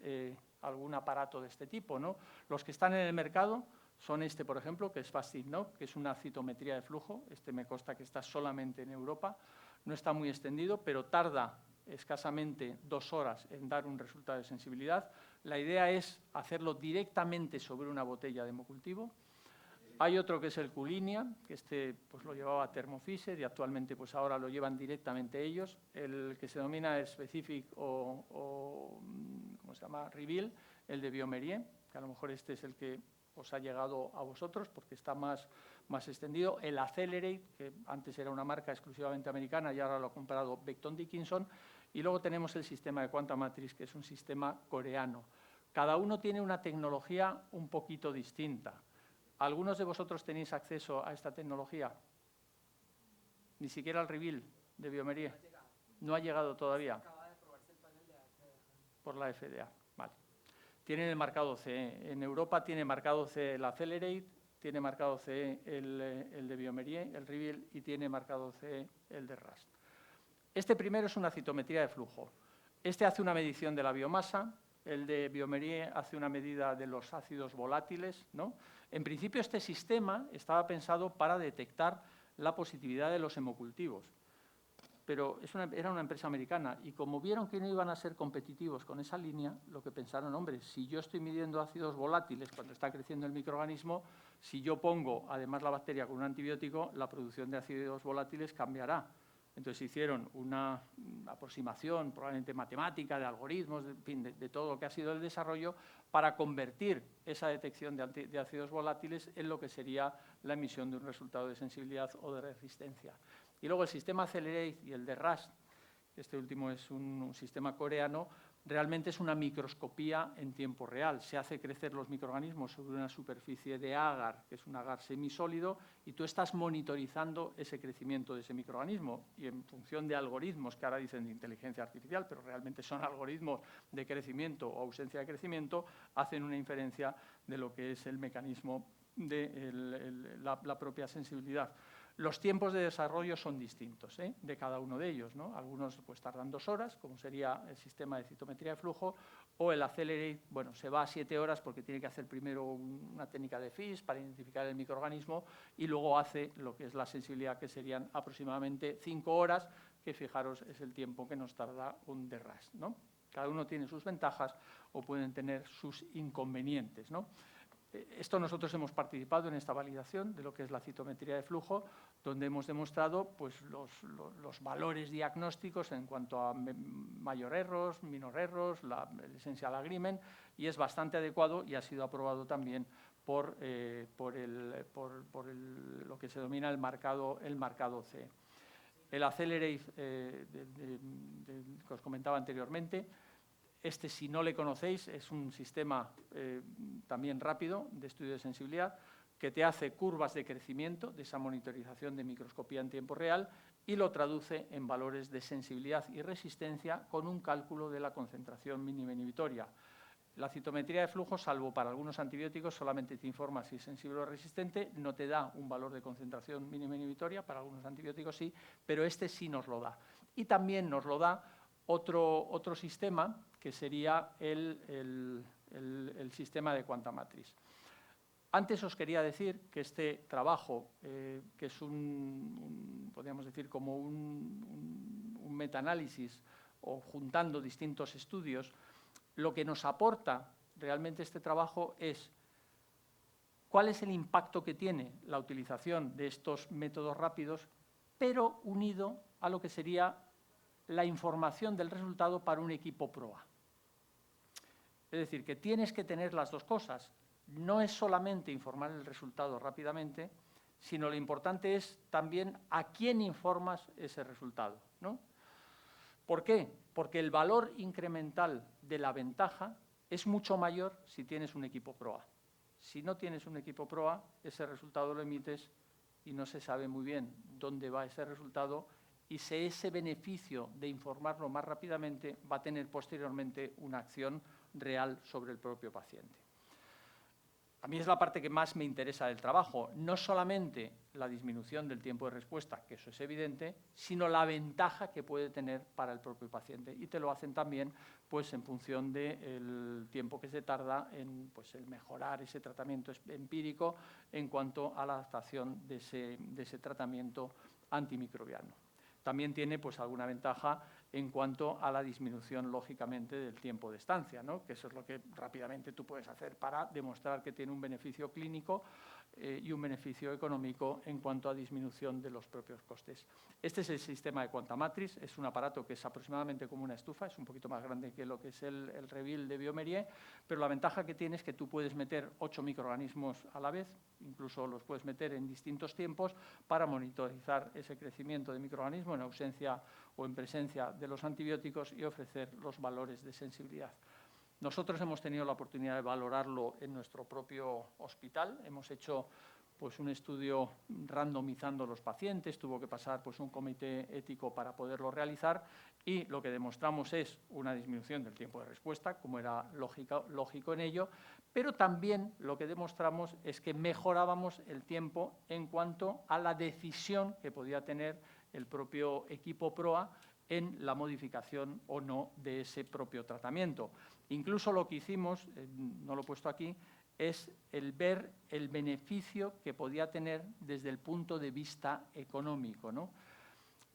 S2: algún aparato de este tipo, ¿no? Los que están en el mercado son este, por ejemplo, que es FastSignO, que es una citometría de flujo. Este me consta que está solamente en Europa. No está muy extendido, pero tarda escasamente 2 horas en dar un resultado de sensibilidad. La idea es hacerlo directamente sobre una botella de hemocultivo. Hay otro que es el Q-Linea, que este pues, lo llevaba Thermo Fisher y actualmente pues, ahora lo llevan directamente ellos. El que se denomina Specific o ¿cómo se llama? Reveal, el de bioMérieux, que a lo mejor este es el que os ha llegado a vosotros porque está más extendido. El Accelerate, que antes era una marca exclusivamente americana y ahora lo ha comprado Becton Dickinson. Y luego tenemos el sistema de Quanta Matrix, que es un sistema coreano. Cada uno tiene una tecnología un poquito distinta. ¿Algunos de vosotros tenéis acceso a esta tecnología? Ni siquiera el Reveal de bioMérieux. No ha llegado todavía. Por la FDA. Vale. Tienen el marcado CE. En Europa tiene marcado CE el Accelerate, tiene marcado CE el de bioMérieux, el Reveal, y tiene marcado CE el de RAST. Este primero es una citometría de flujo. Este hace una medición de la biomasa, el de bioMérieux hace una medida de los ácidos volátiles, ¿no? En principio, este sistema estaba pensado para detectar la positividad de los hemocultivos, pero era una empresa americana y como vieron que no iban a ser competitivos con esa línea, lo que pensaron, hombre, si yo estoy midiendo ácidos volátiles cuando está creciendo el microorganismo, si yo pongo además la bacteria con un antibiótico, la producción de ácidos volátiles cambiará. Entonces hicieron una aproximación probablemente matemática, de algoritmos, en fin, de todo lo que ha sido el desarrollo para convertir esa detección de ácidos volátiles en lo que sería la emisión de un resultado de sensibilidad o de resistencia. Y luego el sistema Accelerate y el de RAST, este último es un sistema coreano, realmente es una microscopía en tiempo real. Se hace crecer los microorganismos sobre una superficie de agar, que es un agar semisólido, y tú estás monitorizando ese crecimiento de ese microorganismo. Y en función de algoritmos, que ahora dicen de inteligencia artificial, pero realmente son algoritmos de crecimiento o ausencia de crecimiento, hacen una inferencia de lo que es el mecanismo de la propia sensibilidad. Los tiempos de desarrollo son distintos de cada uno de ellos, ¿no? Algunos pues, tardan 2 horas, como sería el sistema de citometría de flujo, o el Accelerate, bueno, se va a 7 horas porque tiene que hacer primero una técnica de FIS para identificar el microorganismo y luego hace lo que es la sensibilidad, que serían aproximadamente 5 horas, que fijaros es el tiempo que nos tarda un DRAS, ¿no? Cada uno tiene sus ventajas o pueden tener sus inconvenientes, ¿no? Esto nosotros hemos participado en esta validación de lo que es la citometría de flujo, donde hemos demostrado pues, los valores diagnósticos en cuanto a mayor errors, minor errors, el essential agreement, y es bastante adecuado y ha sido aprobado también por lo que se denomina el marcado CE. El Accelerate que os comentaba anteriormente, este, si no le conocéis, es un sistema también rápido de estudio de sensibilidad que te hace curvas de crecimiento de esa monitorización de microscopía en tiempo real y lo traduce en valores de sensibilidad y resistencia con un cálculo de la concentración mínima inhibitoria. La citometría de flujo, salvo para algunos antibióticos, solamente te informa si es sensible o resistente, no te da un valor de concentración mínima inhibitoria, para algunos antibióticos sí, pero este sí nos lo da. Y también nos lo da otro sistema, que sería el sistema de Quantamatrix. Antes os quería decir que este trabajo, que es podríamos decir, como un metaanálisis o juntando distintos estudios, lo que nos aporta realmente este trabajo es cuál es el impacto que tiene la utilización de estos métodos rápidos, pero unido a lo que sería la información del resultado para un equipo PROA. Es decir, que tienes que tener las dos cosas. No es solamente informar el resultado rápidamente, sino lo importante es también a quién informas ese resultado, ¿no? ¿Por qué? Porque el valor incremental de la ventaja es mucho mayor si tienes un equipo PROA. Si no tienes un equipo PROA, ese resultado lo emites y no se sabe muy bien dónde va ese resultado y si ese beneficio de informarlo más rápidamente va a tener posteriormente una acción real sobre el propio paciente. A mí es la parte que más me interesa del trabajo, no solamente la disminución del tiempo de respuesta, que eso es evidente, sino la ventaja que puede tener para el propio paciente. Y te lo hacen también pues, en función del tiempo que se tarda en pues, el mejorar ese tratamiento empírico en cuanto a la adaptación de ese tratamiento antimicrobiano. También tiene pues, alguna ventaja en cuanto a la disminución, lógicamente, del tiempo de estancia, ¿no? Que eso es lo que rápidamente tú puedes hacer para demostrar que tiene un beneficio clínico y un beneficio económico en cuanto a disminución de los propios costes. Este es el sistema de Quantamatrix, es un aparato que es aproximadamente como una estufa, es un poquito más grande que lo que es el Reveal de bioMérieux, pero la ventaja que tiene es que tú puedes meter 8 microorganismos a la vez, incluso los puedes meter en distintos tiempos para monitorizar ese crecimiento de microorganismos en ausencia o en presencia de los antibióticos y ofrecer los valores de sensibilidad. Nosotros hemos tenido la oportunidad de valorarlo en nuestro propio hospital. Hemos hecho pues, un estudio randomizando los pacientes, tuvo que pasar pues, un comité ético para poderlo realizar y lo que demostramos es una disminución del tiempo de respuesta, como era lógico en ello, pero también lo que demostramos es que mejorábamos el tiempo en cuanto a la decisión que podía tener el propio equipo PROA en la modificación o no de ese propio tratamiento. Incluso lo que hicimos, no lo he puesto aquí, es el ver el beneficio que podía tener desde el punto de vista económico, ¿no?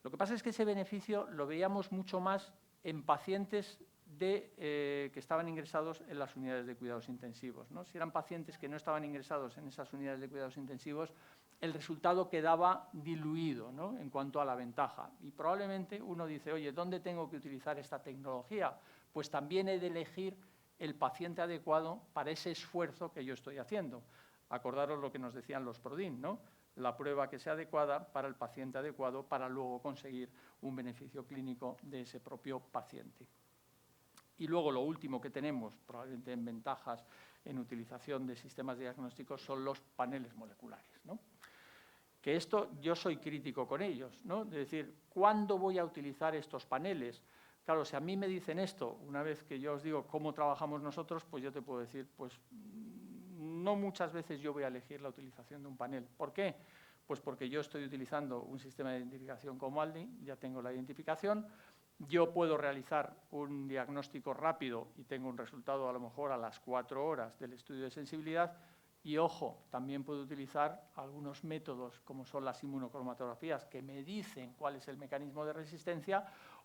S2: Lo que pasa es que ese beneficio lo veíamos mucho más en pacientes que estaban ingresados en las unidades de cuidados intensivos, ¿no? Si eran pacientes que no estaban ingresados en esas unidades de cuidados intensivos, el resultado quedaba diluido, ¿no? En cuanto a la ventaja. Y probablemente uno dice, oye, ¿dónde tengo que utilizar esta tecnología? Pues también he de elegir el paciente adecuado para ese esfuerzo que yo estoy haciendo. Acordaros lo que nos decían los PRODIN, ¿no? La prueba que sea adecuada para el paciente adecuado para luego conseguir un beneficio clínico de ese propio paciente. Y luego lo último que tenemos, probablemente en ventajas en utilización de sistemas diagnósticos, son los paneles moleculares, ¿no? Que esto yo soy crítico con ellos, ¿no? Es decir, ¿cuándo voy a utilizar estos paneles? Claro, si a mí me dicen esto, una vez que yo os digo cómo trabajamos nosotros, pues yo te puedo decir, pues no muchas veces yo voy a elegir la utilización de un panel. ¿Por qué? Pues porque yo estoy utilizando un sistema de identificación como ALDI, ya tengo la identificación, Yo puedo realizar un diagnóstico rápido y tengo un resultado a lo mejor a las 4 horas del estudio de sensibilidad y, ojo, también puedo utilizar algunos métodos como son las inmunocromatografías que me dicen cuál es el mecanismo de resistencia,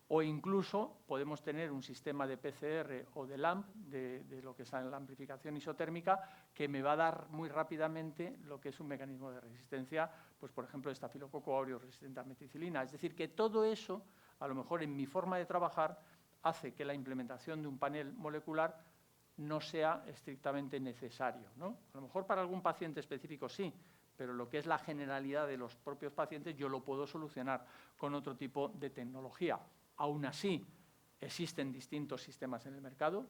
S2: o incluso podemos tener un sistema de PCR o de LAMP, de lo que es la amplificación isotérmica, que me va a dar muy rápidamente lo que es un mecanismo de resistencia, pues por ejemplo, de Staphylococcus aureus resistente a meticilina. Es decir, que todo eso, a lo mejor en mi forma de trabajar, hace que la implementación de un panel molecular no sea estrictamente necesario, ¿no? A lo mejor para algún paciente específico sí, pero lo que es la generalidad de los propios pacientes yo lo puedo solucionar con otro tipo de tecnología. Aún así, existen distintos sistemas en el mercado.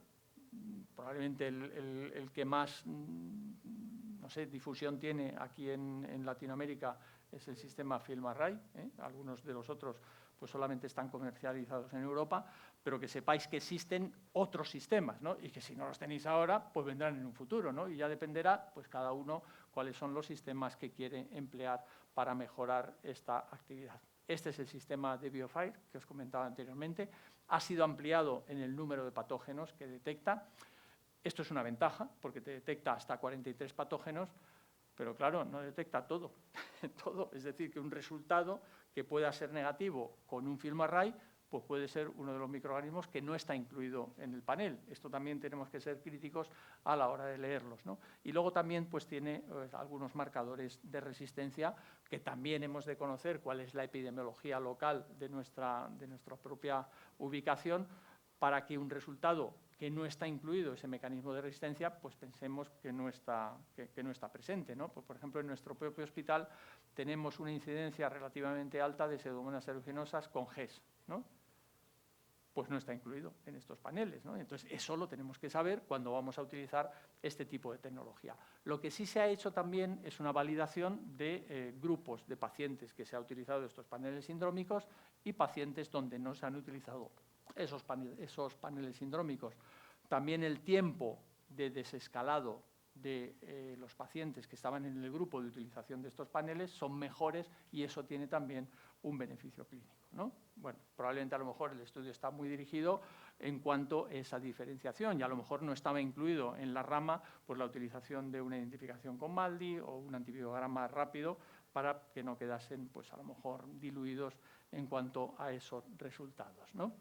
S2: Probablemente el que más no sé, difusión tiene aquí en Latinoamérica es el sistema FilmArray, ¿eh? Algunos de los otros pues solamente están comercializados en Europa, pero que sepáis que existen otros sistemas, ¿no? Y que si no los tenéis ahora, pues vendrán en un futuro, ¿no? Y ya dependerá, pues cada uno, cuáles son los sistemas que quiere emplear para mejorar esta actividad. Este es el sistema de BioFire que os comentaba anteriormente. Ha sido ampliado en el número de patógenos que detecta. Esto es una ventaja, porque te detecta hasta 43 patógenos, pero claro, no detecta todo. Todo. Es decir, que un resultado que pueda ser negativo con un FilmArray, pues puede ser uno de los microorganismos que no está incluido en el panel. Esto también tenemos que ser críticos a la hora de leerlos, ¿no? Y luego también pues, tiene algunos marcadores de resistencia que también hemos de conocer cuál es la epidemiología local de nuestra propia ubicación, para que un resultado que no está incluido ese mecanismo de resistencia, pues pensemos que no está presente, ¿no? Pues, por ejemplo, en nuestro propio hospital tenemos una incidencia relativamente alta de pseudomonas aeruginosa con GES, ¿no? Pues no está incluido en estos paneles, ¿no? Entonces, eso lo tenemos que saber cuando vamos a utilizar este tipo de tecnología. Lo que sí se ha hecho también es una validación de grupos de pacientes que se ha utilizado estos paneles sindrómicos y pacientes donde no se han utilizado esos paneles sindrómicos. También el tiempo de desescalado de los pacientes que estaban en el grupo de utilización de estos paneles son mejores y eso tiene también un beneficio clínico, ¿no? Bueno, probablemente a lo mejor el estudio está muy dirigido en cuanto a esa diferenciación y a lo mejor no estaba incluido en la rama pues, la utilización de una identificación con MALDI o un antibiograma rápido para que no quedasen pues, a lo mejor diluidos en cuanto a esos resultados, ¿no?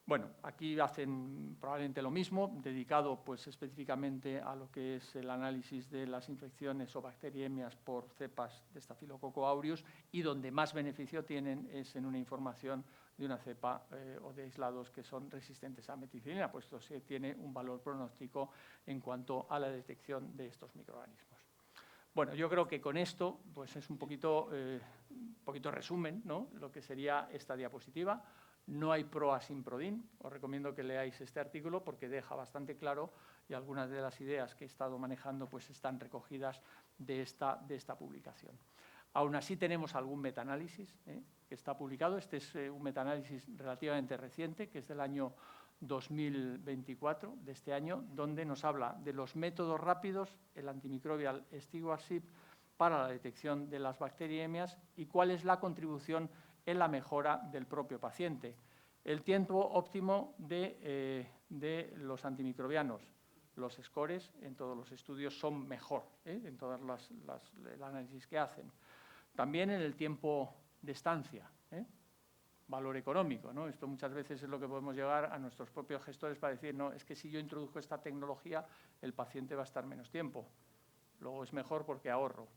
S2: Bueno, aquí hacen probablemente lo mismo, dedicado pues, específicamente a lo que es el análisis de las infecciones o bacteriemias por cepas de Staphylococcus aureus y donde más beneficio tienen es en una información de una cepa o de aislados que son resistentes a meticilina, puesto que tiene un valor pronóstico en cuanto a la detección de estos microorganismos. Bueno, yo creo que con esto pues, es un poquito resumen, ¿no? Lo que sería esta diapositiva. No hay proa sin PRODIN. Os recomiendo que leáis este artículo porque deja bastante claro y algunas de las ideas que he estado manejando pues, están recogidas de esta publicación. Aún así tenemos algún metaanálisis que está publicado. Este es un metaanálisis relativamente reciente, que es del año 2024, de este año, donde nos habla de los métodos rápidos, el antimicrobial stewardship, para la detección de las bacteriemias y cuál es la contribución en la mejora del propio paciente. El tiempo óptimo de los antimicrobianos. Los scores en todos los estudios son mejor, en todas el análisis que hacen. También en el tiempo de estancia, valor económico, ¿no? Esto muchas veces es lo que podemos llegar a nuestros propios gestores para decir, no, es que si yo introduzco esta tecnología, el paciente va a estar menos tiempo. Luego es mejor porque ahorro.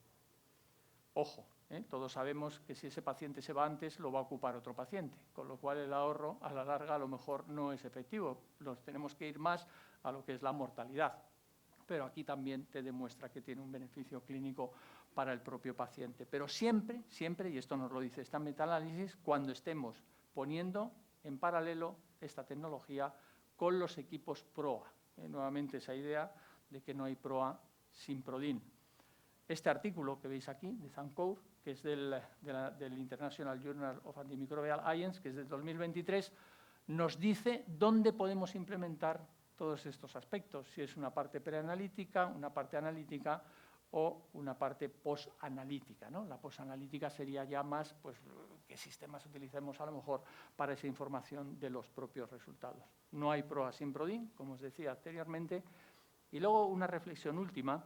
S2: Ojo, todos sabemos que si ese paciente se va antes, lo va a ocupar otro paciente, con lo cual el ahorro a la larga a lo mejor no es efectivo. Nos tenemos que ir más a lo que es la mortalidad. Pero aquí también te demuestra que tiene un beneficio clínico para el propio paciente. Pero siempre, y esto nos lo dice esta metaanálisis, cuando estemos poniendo en paralelo esta tecnología con los equipos PROA. Nuevamente esa idea de que no hay PROA sin PRODIN. Este artículo que veis aquí, de Zancour, que es del International Journal of Antimicrobial Science, que es del 2023, nos dice dónde podemos implementar todos estos aspectos, si es una parte preanalítica, una parte analítica o una parte post-analítica, ¿no? La post-analítica sería ya más, pues, qué sistemas utilicemos a lo mejor para esa información de los propios resultados. No hay PROA sin PRODIN, como os decía anteriormente. Y luego una reflexión última.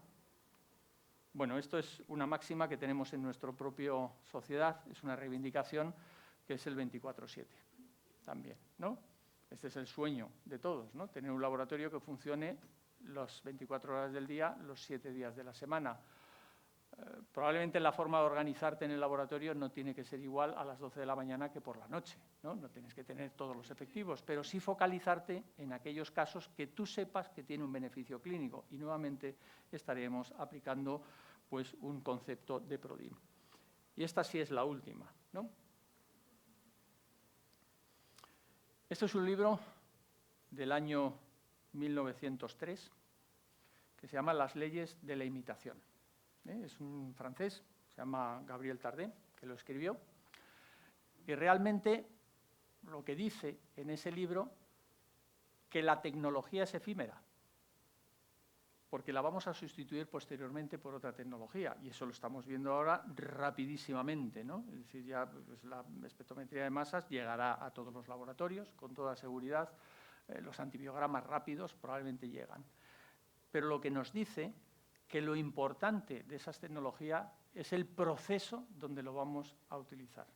S2: Bueno, esto es una máxima que tenemos en nuestra propia sociedad, es una reivindicación, que es el 24/7 también, ¿no? Este es el sueño de todos, ¿no? Tener un laboratorio que funcione las 24 horas del día, los 7 días de la semana. Probablemente la forma de organizarte en el laboratorio no tiene que ser igual a las 12 de la mañana que por la noche, ¿no? No tienes que tener todos los efectivos, pero sí focalizarte en aquellos casos que tú sepas que tiene un beneficio clínico. Y nuevamente estaremos aplicando, pues, un concepto de PRODIN. Y esta sí es la última, ¿no? Este es un libro del año 1903 que se llama Las leyes de la imitación. Es un francés, se llama Gabriel Tardet, que lo escribió. Y realmente lo que dice en ese libro, que la tecnología es efímera, porque la vamos a sustituir posteriormente por otra tecnología, y eso lo estamos viendo ahora rapidísimamente, ¿no? Es decir, ya pues, la espectrometría de masas llegará a todos los laboratorios, con toda seguridad. Los antibiogramas rápidos probablemente llegan. Pero lo que nos dice que lo importante de esas tecnologías es el proceso donde lo vamos a utilizar.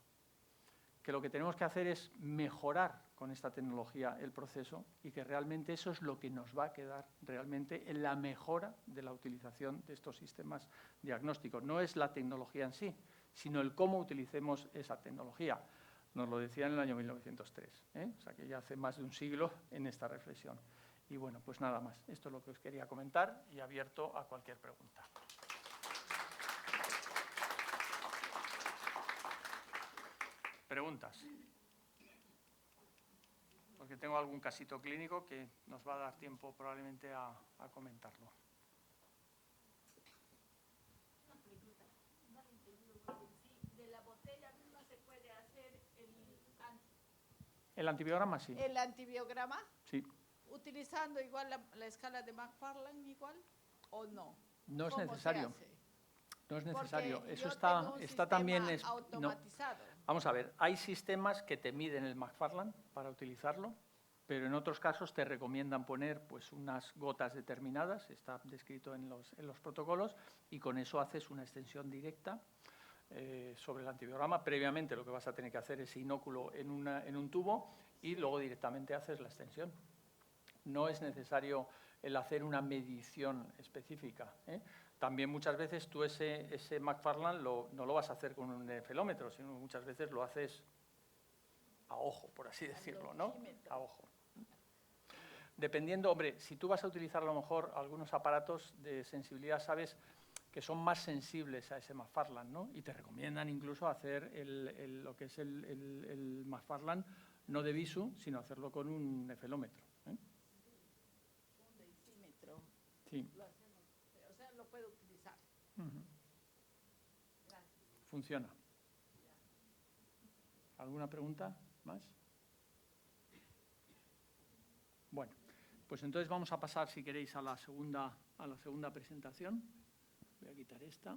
S2: Que lo que tenemos que hacer es mejorar con esta tecnología el proceso y que realmente eso es lo que nos va a quedar realmente en la mejora de la utilización de estos sistemas diagnósticos. No es la tecnología en sí, sino el cómo utilicemos esa tecnología. Nos lo decía en el año 1903, o sea que ya hace más de un siglo en esta reflexión. Y bueno, pues nada más. Esto es lo que os quería comentar y abierto a cualquier pregunta. ¿Preguntas? Porque tengo algún casito clínico que nos va a dar tiempo probablemente a comentarlo.
S4: Una pregunta. No lo he entendido muy bien. Sí, de la botella misma se puede hacer
S2: El antibiograma sí.
S4: el antibiograma,
S2: Sí.
S4: utilizando igual la escala de McFarlane igual o no.
S2: No es
S4: ¿Cómo
S2: necesario.
S4: se hace?
S2: No es necesario.
S4: Porque
S2: Eso
S4: yo tengo un
S2: está también
S4: sistema
S2: no.
S4: automatizado.
S2: Vamos a ver, hay sistemas que te miden el McFarlane para utilizarlo, pero en otros casos te recomiendan poner, pues, unas gotas determinadas, está descrito en los protocolos, y con eso haces una extensión directa sobre el antibiograma. Previamente lo que vas a tener que hacer es inóculo en un tubo y luego directamente haces la extensión. No es necesario el hacer una medición específica, ¿eh? También muchas veces tú ese McFarlane no lo vas a hacer con un nefelómetro, sino muchas veces lo haces a ojo, por así decirlo, ¿no? A ojo. Dependiendo, hombre, si tú vas a utilizar a lo mejor algunos aparatos de sensibilidad, sabes que son más sensibles a ese McFarlane, ¿no? Y te recomiendan incluso hacer lo que es el McFarlane no de visu, sino hacerlo con un nefelómetro, ¿eh?
S4: Un densímetro.
S2: Sí.
S4: Lo hacemos, o sea, lo puedo utilizar. Gracias.
S2: Funciona. ¿Alguna pregunta más? Bueno, pues entonces vamos a pasar, si queréis, a la segunda presentación. Voy a quitar esta.